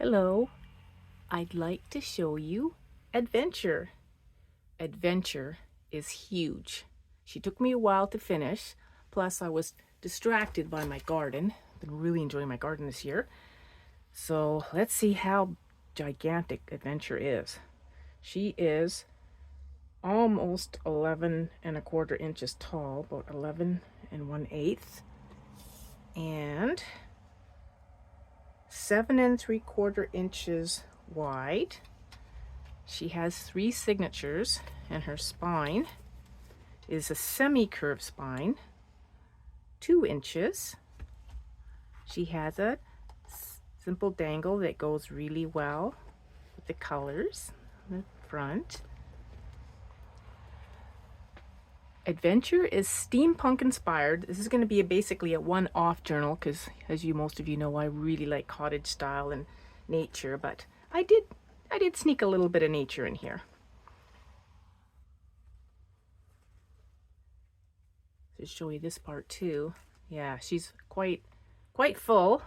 Hello, I'd like to show you Adventure. Adventure is huge. She took me a while to finish, plus I was distracted by my garden. I've been really enjoying my garden this year. So let's see how gigantic Adventure is. She is almost 11 1/4 inches tall, about 11 1/8, and 7 3/4 inches wide. She has 3 signatures, and her spine is a semi-curved spine, 2 inches. She has a simple dangle that goes really well with the colors on the front. Adventure is steampunk inspired. This is going to be basically a one-off journal because, as most of you know, I really like cottage style and nature, but I did sneak a little bit of nature in here. To show you this part too. Yeah, she's quite full,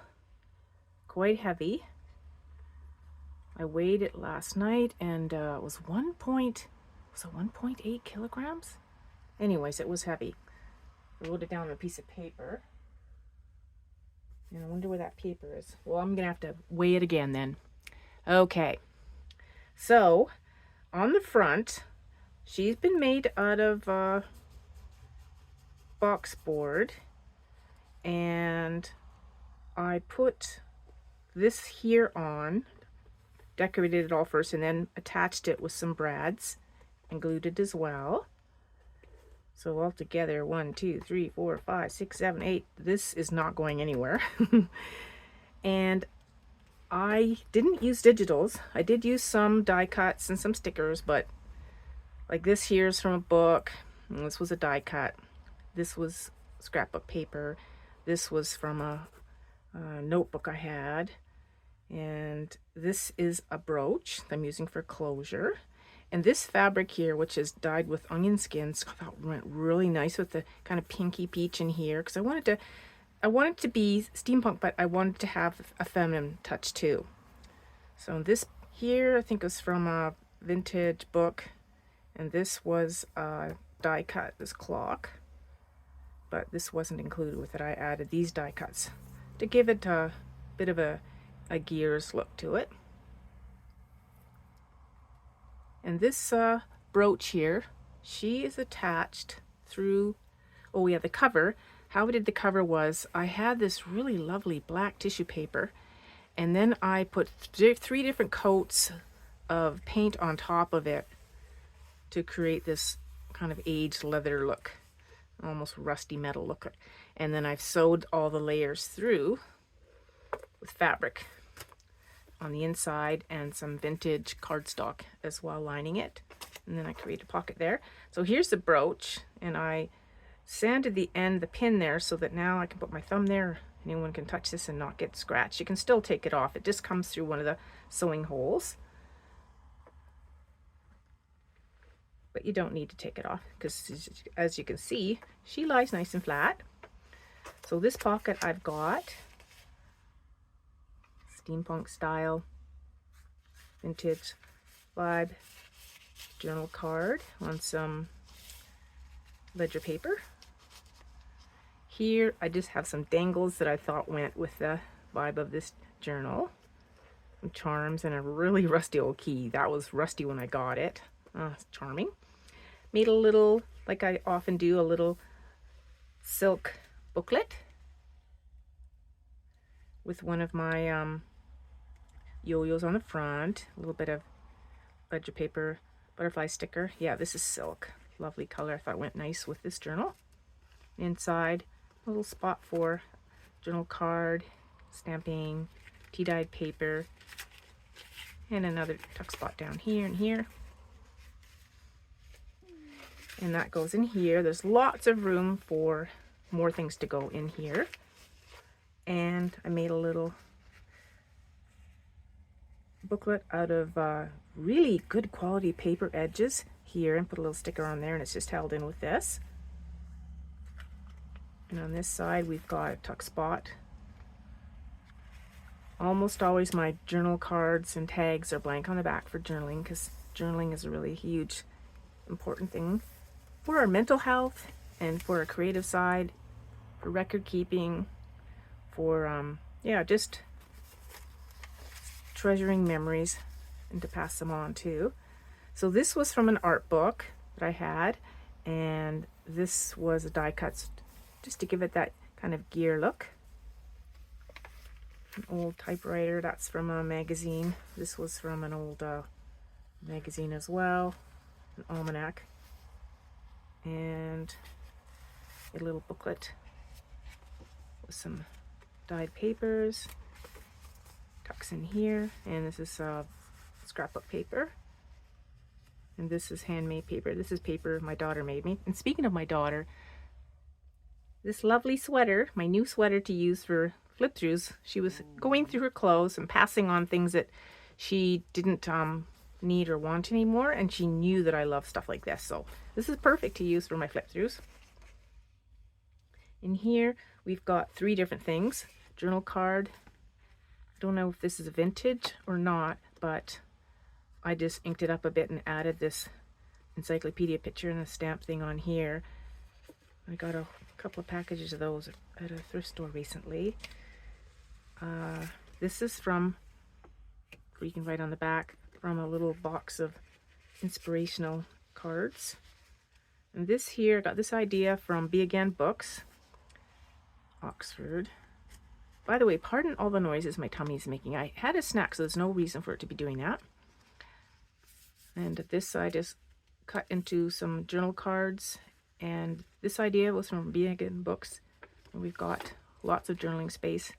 quite heavy. I weighed it last night and it was 1.8 kilograms? Anyways, it was heavy. I wrote it down on a piece of paper. And I wonder where that paper is. Well, I'm gonna have to weigh it again then. Okay, so on the front, she's been made out of box board, and I put this here on, decorated it all first, and then attached it with some brads and glued it as well. So altogether, 1, 2, 3, 4, 5, 6, 7, 8. This is not going anywhere. And I didn't use digitals. I did use some die cuts and some stickers, but like this here's from a book, and this was a die cut. This was scrapbook paper. This was from a notebook I had. And this is a brooch that I'm using for closure. And this fabric here, which is dyed with onion skins, I thought went really nice with the kind of pinky peach in here, because I wanted to be steampunk, but I wanted to have a feminine touch too. So this here, I think, was from a vintage book, and this was die cut, this clock, but this wasn't included with it. I added these die cuts to give it a bit of a gears look to it. And this brooch here, she is attached through, oh yeah, the cover. How I did the cover was I had this really lovely black tissue paper, and then I put 3 different coats of paint on top of it to create this kind of aged leather look, almost rusty metal look. And then I've sewed all the layers through with fabric on the inside and some vintage cardstock as well lining it. And then I create a pocket there. So here's the brooch, and I sanded the end, the pin there, so that now I can put my thumb there. Anyone can touch this and not get scratched. You can still take it off. It just comes through one of the sewing holes. But you don't need to take it off because, as you can see, she lies nice and flat. So this pocket I've got steampunk style, vintage vibe journal card on some ledger paper. Here I just have some dangles that I thought went with the vibe of this journal. Some charms and a really rusty old key. That was rusty when I got it. It's charming. Made a little, like I often do, a little silk booklet with one of my yo-yos on the front, a little bit of ledger paper, butterfly sticker. Yeah, this is silk. Lovely color. I thought went nice with this journal. Inside, a little spot for journal card, stamping, tea-dyed paper, and another tuck spot down here and here. And that goes in here. There's lots of room for more things to go in here. And I made a little booklet out of really good quality paper edges here, and put a little sticker on there, and it's just held in with this. And on this side we've got a tuck spot Almost always my journal cards and tags are blank on the back for journaling, because journaling is a really huge, important thing for our mental health and for our creative side, for record keeping, for yeah, just treasuring memories and to pass them on too. So this was from an art book that I had, and this was a die cut just to give it that kind of gear look. An old typewriter, that's from a magazine. This was from an old magazine as well, an almanac, and a little booklet with some dyed papers. Tucks in here, and this is scrapbook paper, and this is handmade paper. This is paper my daughter made me. And speaking of my daughter, this lovely sweater, my new sweater to use for flip throughs, she was going through her clothes and passing on things that she didn't need or want anymore, and she knew that I love stuff like this, so this is perfect to use for my flip throughs. In here we've got 3 different things. Journal card. I don't know if this is vintage or not, but I just inked it up a bit and added this encyclopedia picture and a stamp thing on here. I got a couple of packages of those at a thrift store recently. This is from, you can write on the back, from a little box of inspirational cards. And this here, got this idea from Be Again Books, Oxford. By the way, pardon all the noises my tummy is making. I had a snack, so there's no reason for it to be doing that. And this I just cut into some journal cards, and this idea was from Be Again Books. And we've got lots of journaling space.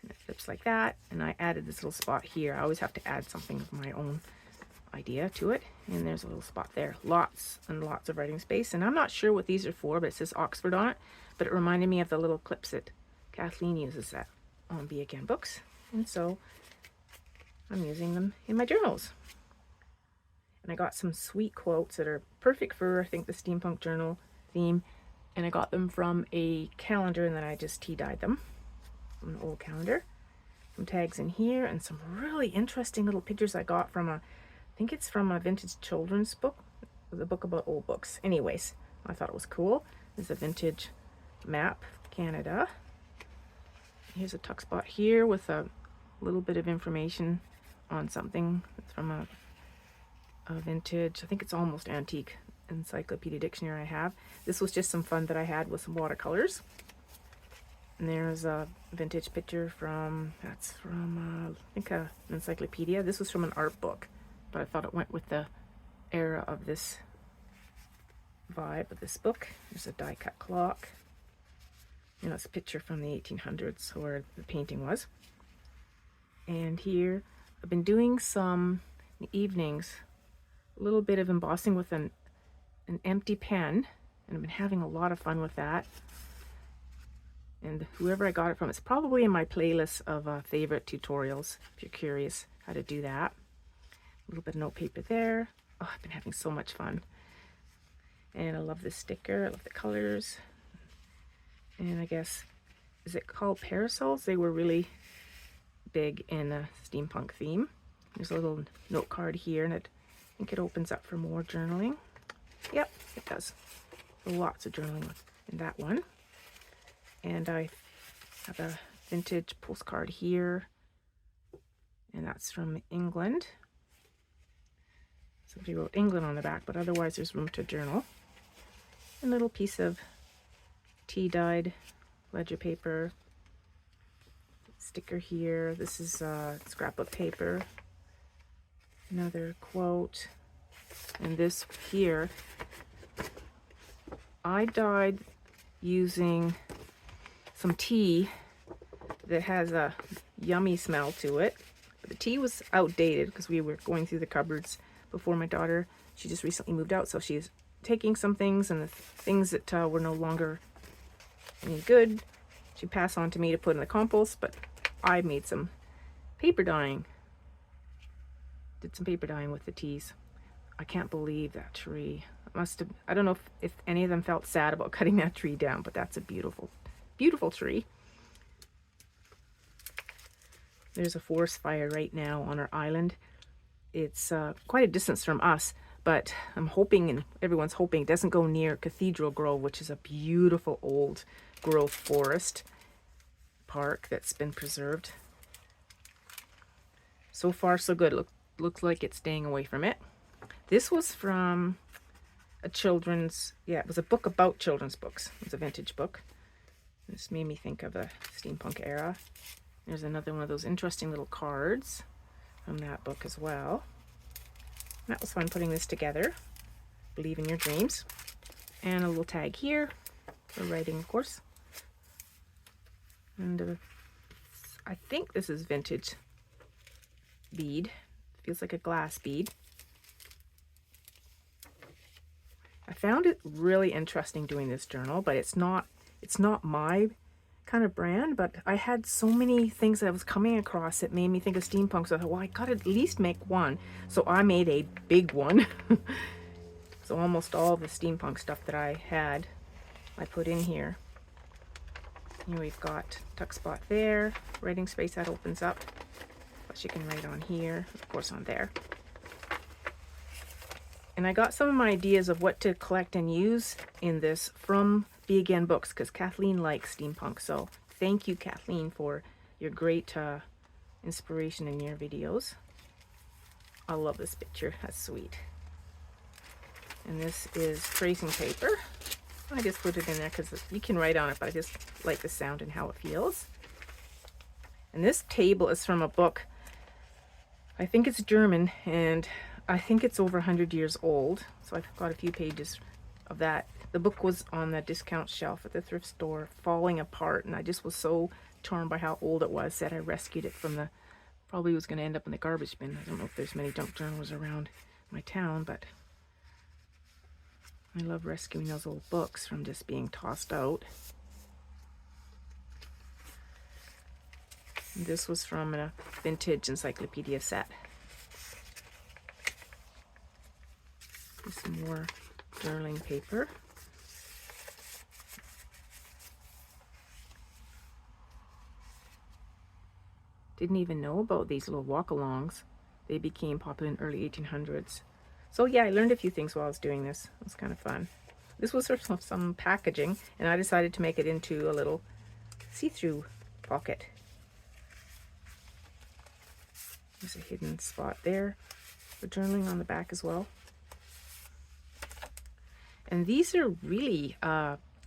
And it flips like that, and I added this little spot here. I always have to add something of my own idea to it, and there's a little spot there. Lots and lots of writing space, and I'm not sure what these are for, but it says Oxford on it, but it reminded me of the little clips that Kathleen uses that on Be Again Books, and so I'm using them in my journals. And I got some sweet quotes that are perfect for, I think, the steampunk journal theme, and I got them from a calendar, and then I just tea dyed them from an old calendar. Some tags in here, and some really interesting little pictures I got from I think it's from a vintage children's book, the book about old books. Anyways, I thought it was cool. There's a vintage map of Canada. Here's a tuck spot here with a little bit of information on something. It's from a vintage, I think it's almost antique, encyclopedia dictionary I have. This was just some fun that I had with some watercolors. And there's a vintage picture from, that's from, I think an encyclopedia. This was from an art book, but I thought it went with the era of this vibe of this book. There's a die cut clock. And it's a picture from the 1800s where the painting was. And here, I've been doing some evenings, a little bit of embossing with an empty pen, and I've been having a lot of fun with that. And whoever I got it from, it's probably in my playlist of favorite tutorials, if you're curious how to do that. A little bit of note paper there. Oh, I've been having so much fun. And I love this sticker, I love the colors. And I guess, is it called parasols? They were really big in a steampunk theme. There's a little note card here, and I think it opens up for more journaling. Yep, it does. Lots of journaling in that one. And I have a vintage postcard here, and that's from England. Somebody wrote England on the back, but otherwise there's room to journal. A little piece of tea dyed ledger paper. Sticker here. This is scrapbook paper. Another quote. And this here, I dyed using some tea that has a yummy smell to it. But the tea was outdated because we were going through the cupboards before my daughter, she just recently moved out, so she's taking some things, and the things that were no longer any good, she passed on to me to put in the compost, but I made some paper dyeing. Did some paper dyeing with the teas. I can't believe that tree. Must have, I don't know if any of them felt sad about cutting that tree down, but that's a beautiful, beautiful tree. There's a forest fire right now on our island. It's quite a distance from us, but I'm hoping, and everyone's hoping, it doesn't go near Cathedral Grove, which is a beautiful old growth forest park that's been preserved. So far, so good. Looks like it's staying away from it. This was from a children's, yeah, it was a book about children's books. It was a vintage book. This made me think of the steampunk era. There's another one of those interesting little cards from that book as well. That was fun putting this together. Believe in your dreams. And a little tag here for writing, of course. And I think this is vintage bead. Feels like a glass bead. I found it really interesting doing this journal, but it's not my kind of brand, but I had so many things that I was coming across that made me think of steampunk, so I thought, well, I gotta at least make one. So I made a big one. So almost all the steampunk stuff that I had, I put in here. Here we've got tuck spot there, writing space that opens up, plus you can write on here, of course on there. And I got some of my ideas of what to collect and use in this from Be Again Books, because Kathleen likes steampunk. So thank you, Kathleen, for your great inspiration in your videos. I love this picture. That's sweet. And this is tracing paper. I just put it in there because you can write on it, but I just like the sound and how it feels. And this table is from a book. I think it's German, and I think it's over 100 years old. So I've got a few pages of that. The book was on the discount shelf at the thrift store, falling apart, and I just was so torn by how old it was that I rescued it from the, probably was going to end up in the garbage bin. I don't know if there's many junk journals around my town, but I love rescuing those old books from just being tossed out. And this was from a vintage encyclopedia set. Some more journaling paper. Didn't even know about these little walk-alongs. They became popular in early 1800s. So yeah, I learned a few things while I was doing this. It was kind of fun. This was sort of some packaging, and I decided to make it into a little see-through pocket. There's a hidden spot there for journaling on the back as well. And these are really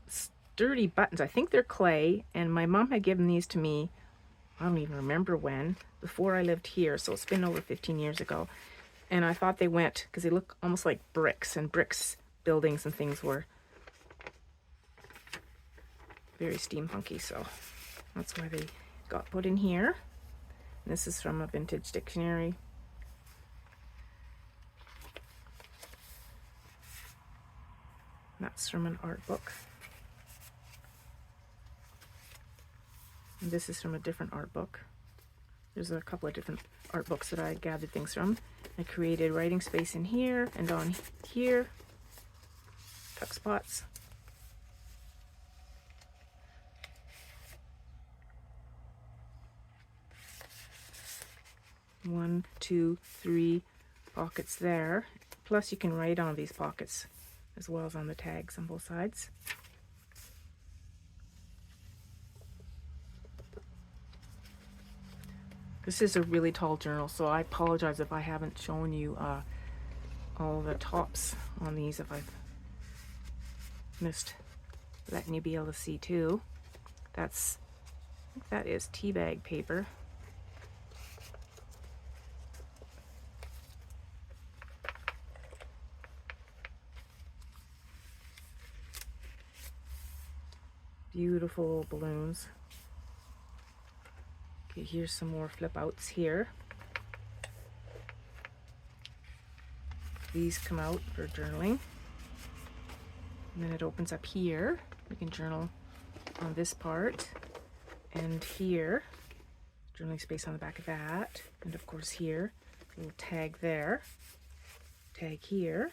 sturdy buttons. I think they're clay, and my mom had given these to me, I don't even remember when, before I lived here, so it's been over 15 years ago. And I thought they went, because they look almost like bricks, and bricks, buildings and things were very steampunky, so that's why they got put in here. And this is from a vintage dictionary. That's from an art book. And this is from a different art book. There's a couple of different art books that I gathered things from. I created writing space in here and on here. Tuck spots. One, two, three pockets there. Plus you can write on these pockets as well as on the tags on both sides. This is a really tall journal, so I apologize if I haven't shown you all the tops on these, if I've missed letting you be able to see too. I think that is tea bag paper. Beautiful balloons. Okay, here's some more flip outs here. These come out for journaling. And then it opens up here. You can journal on this part. And here, journaling space on the back of that. And of course here, a little tag there. Tag here.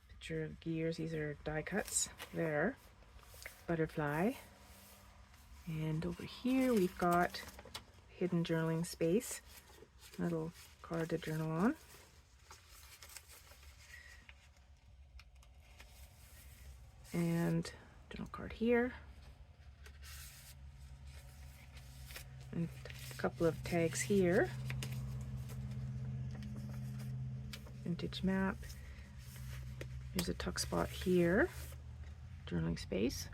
Picture of gears, these are die cuts there. Butterfly. And over here we've got hidden journaling space. Little card to journal on. And journal card here. And a couple of tags here. Vintage map. There's a tuck spot here. Journaling space.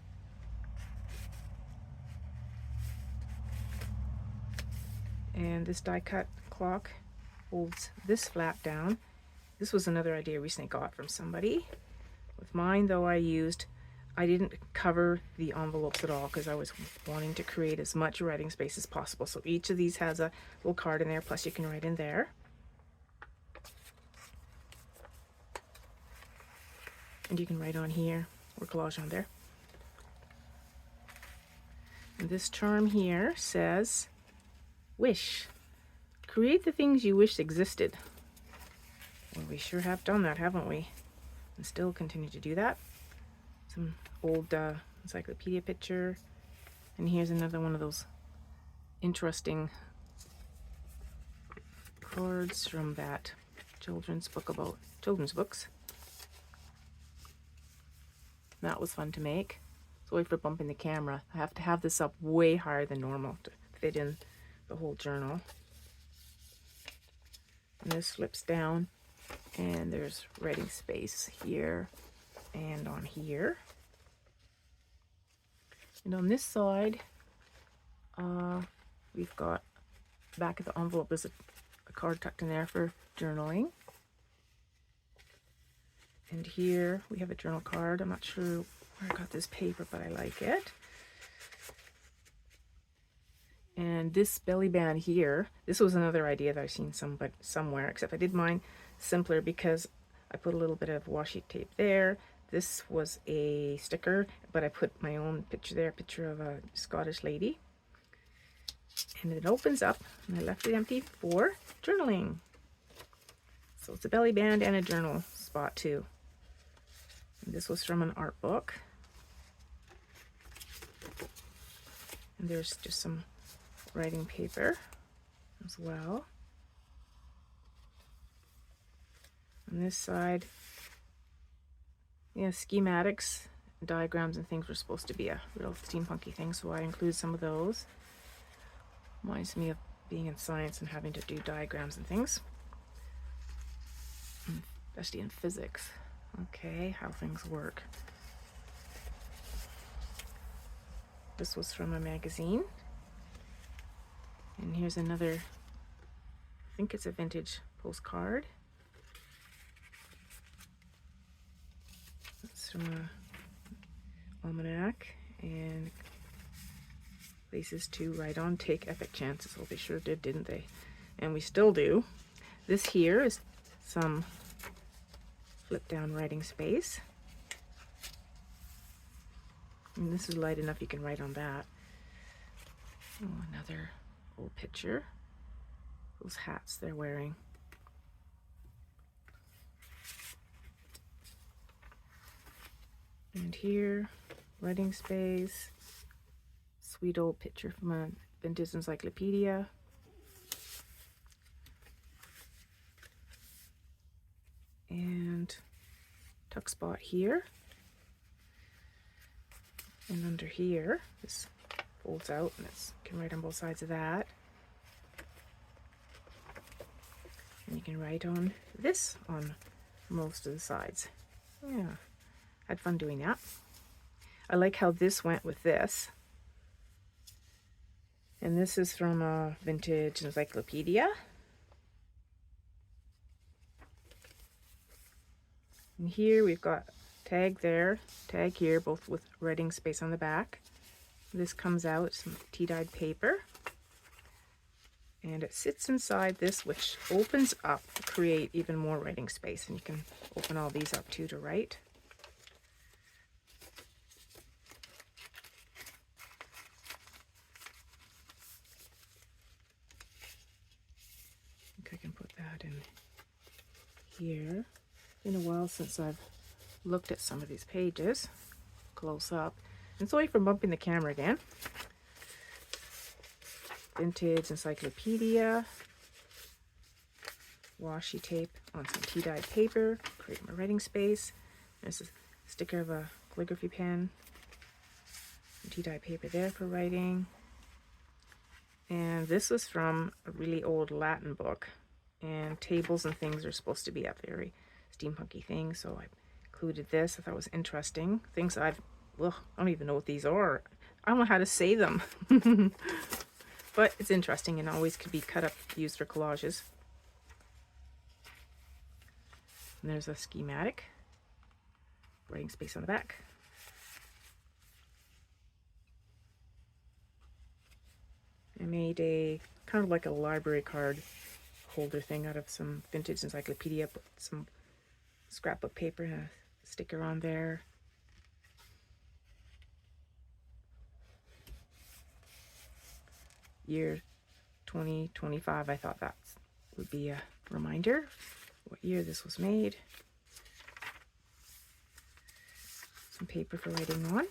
And this die cut clock holds this flap down. This was another idea I recently got from somebody. With mine though, I didn't cover the envelopes at all because I was wanting to create as much writing space as possible. So each of these has a little card in there, plus you can write in there. And you can write on here or collage on there. And this charm here says, wish. Create the things you wish existed. Well, we sure have done that, haven't we? And still continue to do that. Some old encyclopedia picture. And here's another one of those interesting cards from that children's book about children's books. That was fun to make. Sorry for bumping the camera. I have to have this up way higher than normal to fit in the whole journal. And this flips down and there's writing space here and on here. And on this side, we've got back of the envelope, there's a card tucked in there for journaling. And here we have a journal card. I'm not sure where I got this paper, but I like it. And this belly band here, this was another idea that I've seen somewhere, except I did mine simpler because I put a little bit of washi tape there. This was a sticker, but I put my own picture there, a picture of a Scottish lady. And it opens up, and I left it empty for journaling. So it's a belly band and a journal spot too. And this was from an art book. And there's just some writing paper as well. On this side, yeah, schematics, diagrams and things were supposed to be a real steampunky thing, so I included some of those. Reminds me of being in science and having to do diagrams and things, especially in physics. Okay, how things work. This was from a magazine. And here's another, I think it's a vintage postcard. It's from a almanac, and places to write on, take epic chances. Well, they sure did, didn't they? And we still do. This here is some flip down writing space. And this is light enough you can write on that. Oh, another old picture. Those hats they're wearing. And here, writing space. Sweet old picture from a vintage encyclopedia. And tuck spot here. And under here, this folds out and you can write on both sides of that. And you can write on this on most of the sides. Yeah, had fun doing that. I like how this went with this. And this is from a vintage encyclopedia. And here we've got tag there, tag here, both with writing space on the back. This comes out, some tea-dyed paper. And it sits inside this, which opens up to create even more writing space. And you can open all these up too to write. I think I can put that in here. Been a while since I've looked at some of these pages close up. And sorry for bumping the camera again. vintage encyclopedia. Washi tape on some tea-dyed paper. Create my writing space. There's a sticker of a calligraphy pen. Tea-dyed paper there for writing. And this was from a really old Latin book. And tables and things are supposed to be a very steampunky thing, so I included this. I thought it was interesting. Things I don't even know what these are. I don't know how to say them. But it's interesting and always could be cut up, used for collages. And there's a schematic. Writing space on the back. I made a kind of like a library card holder thing out of some vintage encyclopedia. Put some scrapbook paper and a sticker on there. Year 2025. I thought that would be a reminder what year this was made. Some paper for writing on.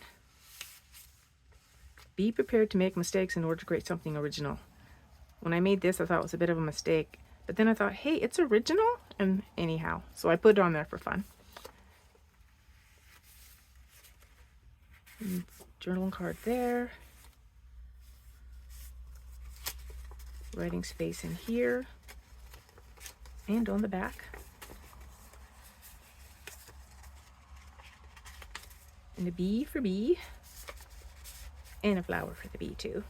Be prepared to make mistakes in order to create something original. When I made this, I thought it was a bit of a mistake, but then I thought, hey, it's original, and anyhow, so I put it on there for fun. And journaling card there. Writing space in here and on the back. And a bee for bee. And a flower for the bee too.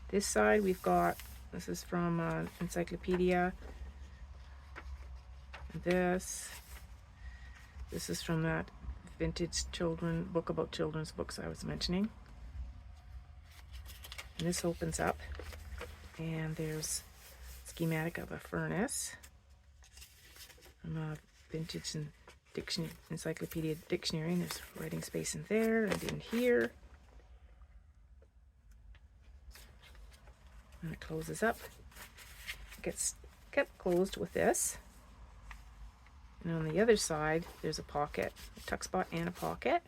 This side we've got, this is from encyclopedia. This is from that vintage book about children's books I was mentioning. And this opens up and there's a schematic of a furnace from a vintage and encyclopedia dictionary, and there's writing space in there and in here. And it closes up. It gets kept closed with this. And on the other side, there's a pocket, a tuck spot and a pocket.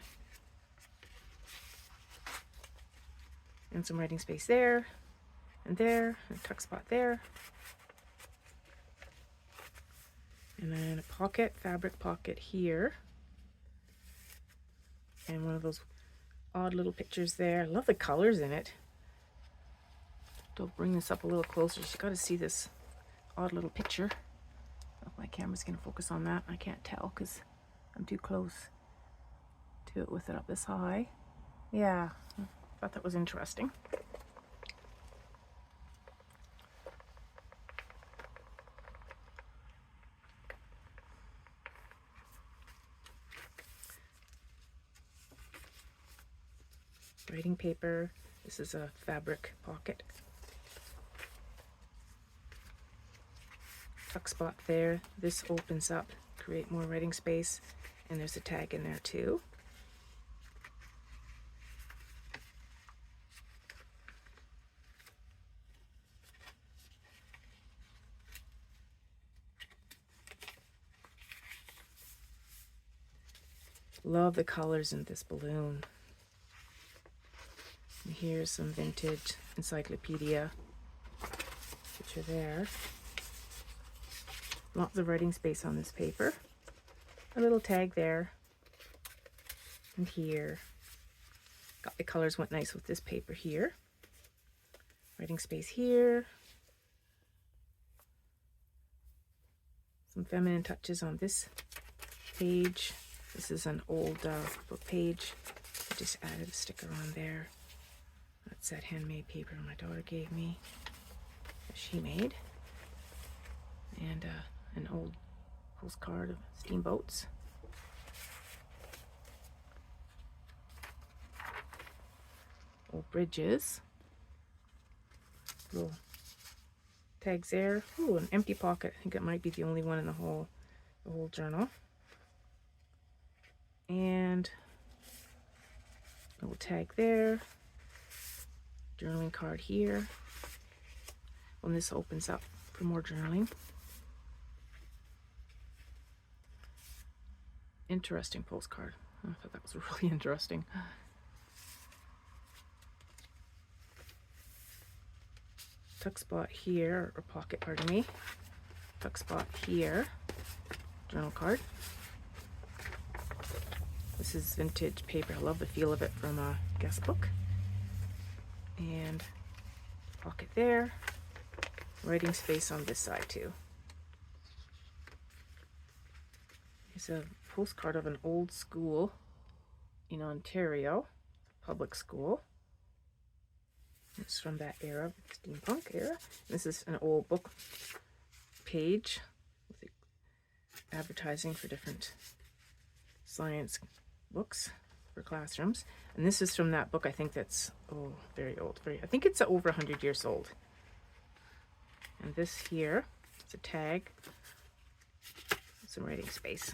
And some writing space there, and there, and a tuck spot there. And then a pocket, fabric pocket here. And one of those odd little pictures there. I love the colors in it. I'll bring this up a little closer. You've got to see this odd little picture. Oh, my camera's going to focus on that. I can't tell because I'm too close to it with it up this high. Yeah, I thought that was interesting. Writing paper. This is a fabric pocket. Tuck spot there. This opens up, create more writing space, and there's a tag in there too. Love the colors in this balloon. And here's some vintage encyclopedia picture there. Lots of writing space on this paper. A little tag there and here. Got the colors went nice with this paper here. Writing space here. Some feminine touches on this page. This is an old book page. I just added a sticker on there. That's that handmade paper my daughter gave me that she made. And an old postcard of steamboats. Old bridges. Little tags there. Ooh, an empty pocket. I think it might be the only one in the whole journal. And a little tag there. Journaling card here. When this opens up for more journaling. Interesting postcard. I thought that was really interesting. tuck spot here, or pocket, pardon me, tuck spot here, journal card. This is vintage paper. I love the feel of it from a guest book. And pocket there, writing space on this side too. Here's a postcard of an old school in Ontario, public school. It's from that era, steampunk era. This is an old book page with advertising for different science books for classrooms. And this is from that book, I think that's, oh, very old. I think it's over 100 years old. And this here is a tag, some writing space.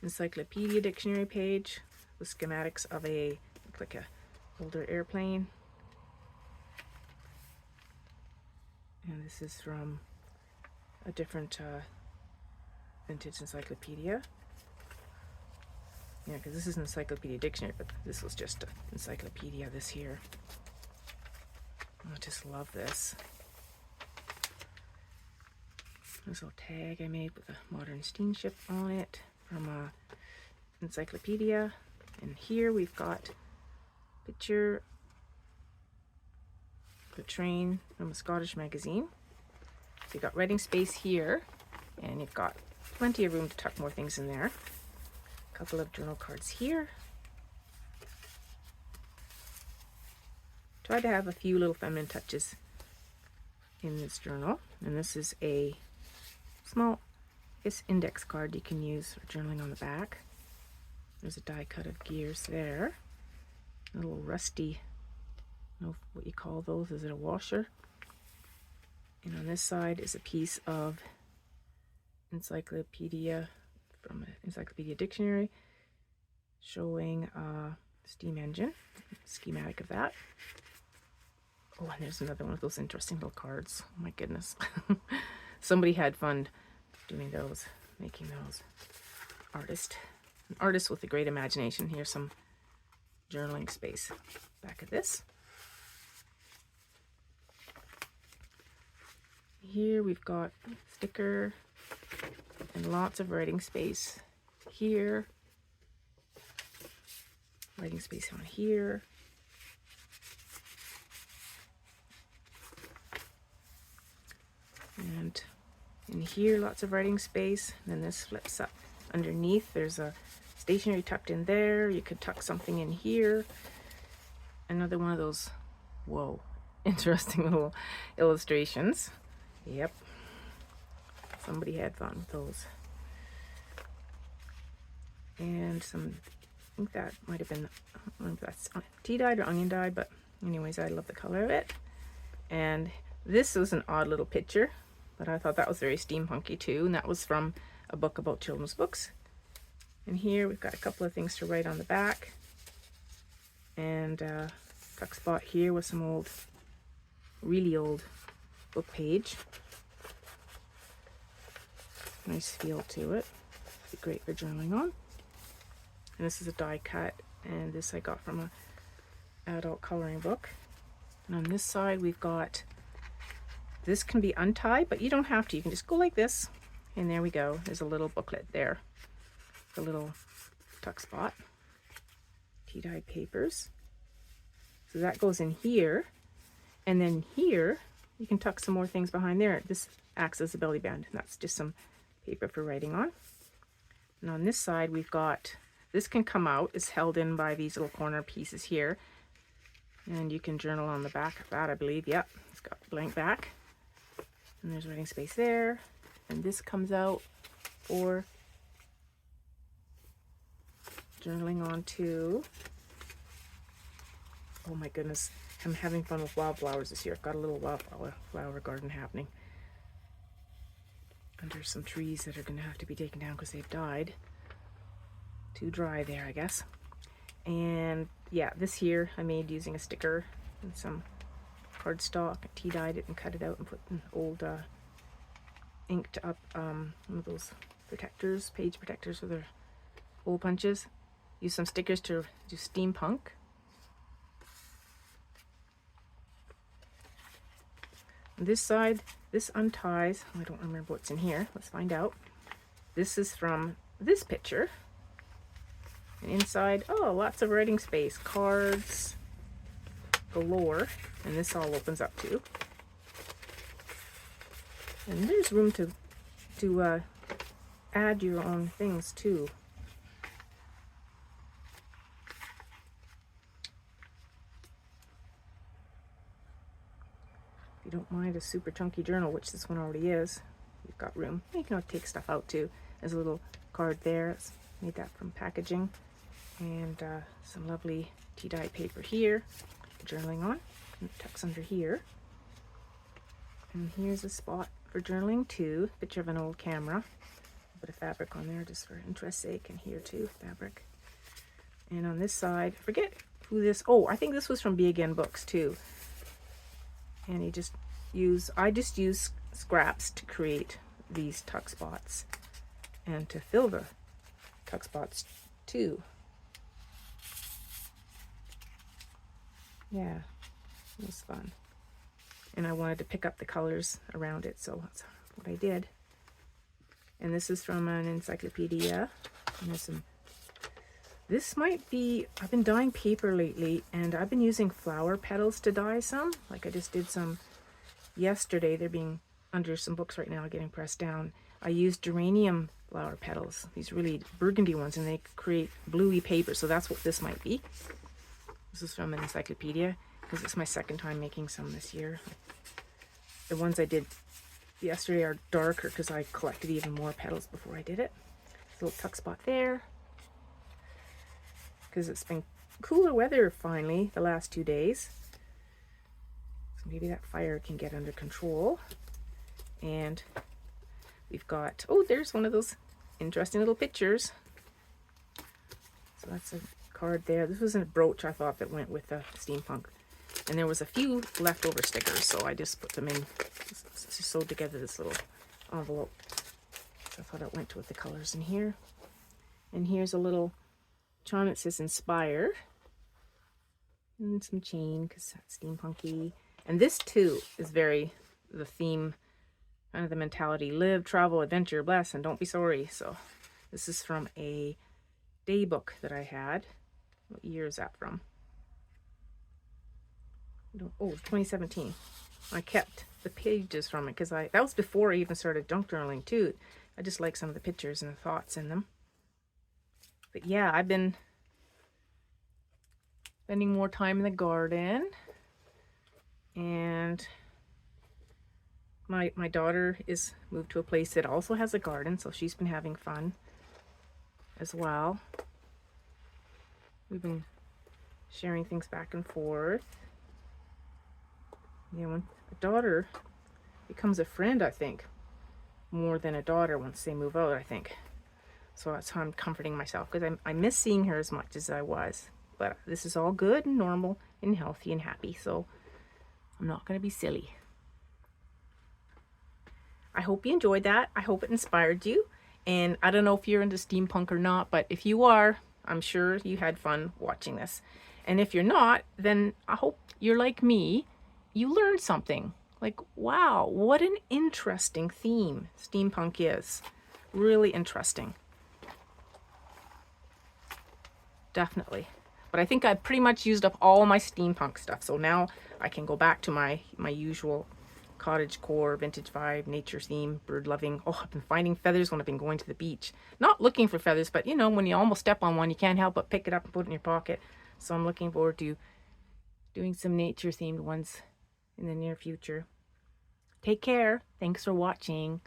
Encyclopedia dictionary page with schematics of a, like a older airplane. And this is from a different vintage encyclopedia. Yeah, because this is an encyclopedia dictionary, but this was just an encyclopedia, this here. I just love this. This little tag I made with a modern steamship on it from a encyclopedia. And here we've got a picture of a train from a Scottish magazine. So you've got writing space here, and you've got plenty of room to tuck more things in there. A couple of journal cards here. Try to have a few little feminine touches in this journal. And this is a small, index card you can use for journaling on the back. There's a die cut of gears there. A little rusty, I don't know what you call those. Is it a washer? And on this side is a piece of encyclopedia from an encyclopedia dictionary showing a steam engine, schematic of that. Oh, and there's another one of those interesting little cards. Oh my goodness. Somebody had fun doing those, making those. An artist with a great imagination. Here's some journaling space. Back of this. Here we've got a sticker and lots of writing space here. Writing space on here. And in here, lots of writing space. And then this flips up underneath. There's a stationery tucked in there. You could tuck something in here. Another one of those, whoa, interesting little illustrations. Yep. Somebody had fun with those. And some, I think that might have been, I don't know if that's tea-dyed or onion dyed, but anyways, I love the color of it. And this was an odd little picture, but I thought that was very steampunky too, and that was from a book about children's books. And here we've got a couple of things to write on the back, and tuck spot here with some old, really old book page. Nice feel to it. Be great for journaling on. And this is a die cut, and this I got from a adult coloring book. And on this side we've got, this can be untied, but you don't have to. You can just go like this, and there we go. There's a little booklet there. A little tuck spot. Tea-dyed papers. So that goes in here. And then here, you can tuck some more things behind there. This acts as a belly band. And that's just some paper for writing on. And on this side, we've got, this can come out. It's held in by these little corner pieces here. And you can journal on the back of that, I believe. Yep, it's got blank back. And there's writing space there. And this comes out for journaling on too. Oh my goodness, I'm having fun with wildflowers this year. I've got a little wildflower garden happening under some trees that are going to have to be taken down because they've died. Too dry there, I guess. And yeah, this here I made using a sticker and some cardstock. I tea-dyed it and cut it out and put an old inked up one of those protectors, page protectors for their hole punches. Use some stickers to do steampunk. This side, this unties. I don't remember what's in here. Let's find out. This is from this picture. And inside, oh, lots of writing space. Cards galore. And this all opens up too. And there's room to add your own things too. If you don't mind a super chunky journal, which this one already is, you've got room. You can take stuff out too. There's a little card there. It's made that from packaging. And some lovely tea-dye paper here for journaling on. And it tucks under here. And here's a spot for journaling too. Picture of an old camera. A bit of fabric on there just for interest's sake. And here too, fabric. And on this side, I forget who this, oh, I think this was from Be Again Books too. And I just use scraps to create these tuck spots and to fill the tuck spots too. Yeah, it was fun. And I wanted to pick up the colors around it, so that's what I did. And this is from an encyclopedia. And there's some, this might be, I've been dyeing paper lately, and I've been using flower petals to dye some. Like I just did some yesterday. They're being under some books right now, getting pressed down. I used geranium flower petals, these really burgundy ones, and they create bluey paper. So that's what this might be. This is from an encyclopedia, because it's my second time making some this year. The ones I did yesterday are darker because I collected even more petals before I did it. There's a little tuck spot there, because it's been cooler weather finally the last 2 days. So maybe that fire can get under control. And we've got, oh, there's one of those interesting little pictures. So that's a card there. This was a brooch I thought that went with the Steampunk. And there was a few leftover stickers, so I just put them in, just sewed together this little envelope. So I thought it went with the colors in here. And here's a little charm that says Inspire. And some chain, because that's steampunky. And this too is very the theme, kind of the mentality: live, travel, adventure, bless, and don't be sorry. So this is from a day book that I had. What year is that from? Oh, 2017. I kept the pages from it because that was before I even started junk journaling too. I just like some of the pictures and the thoughts in them. But yeah, I've been spending more time in the garden, and my daughter is moved to a place that also has a garden, so she's been having fun as well. We've been sharing things back and forth. Yeah, when a daughter becomes a friend, I think, more than a daughter once they move out, I think. So that's how I'm comforting myself, because I miss seeing her as much as I was. But this is all good and normal and healthy and happy, so I'm not going to be silly. I hope you enjoyed that. I hope it inspired you. And I don't know if you're into steampunk or not, but if you are, I'm sure you had fun watching this. And if you're not, then I hope you're like me. You learned something. Like, wow, what an interesting theme steampunk is. Really interesting. Definitely. But I think I've pretty much used up all my steampunk stuff. So now I can go back to my usual cottage core, vintage vibe, nature theme, bird loving. Oh, I've been finding feathers when I've been going to the beach. Not looking for feathers, but you know, when you almost step on one, you can't help but pick it up and put it in your pocket. So I'm looking forward to doing some nature themed ones in the near future. Take care. Thanks for watching.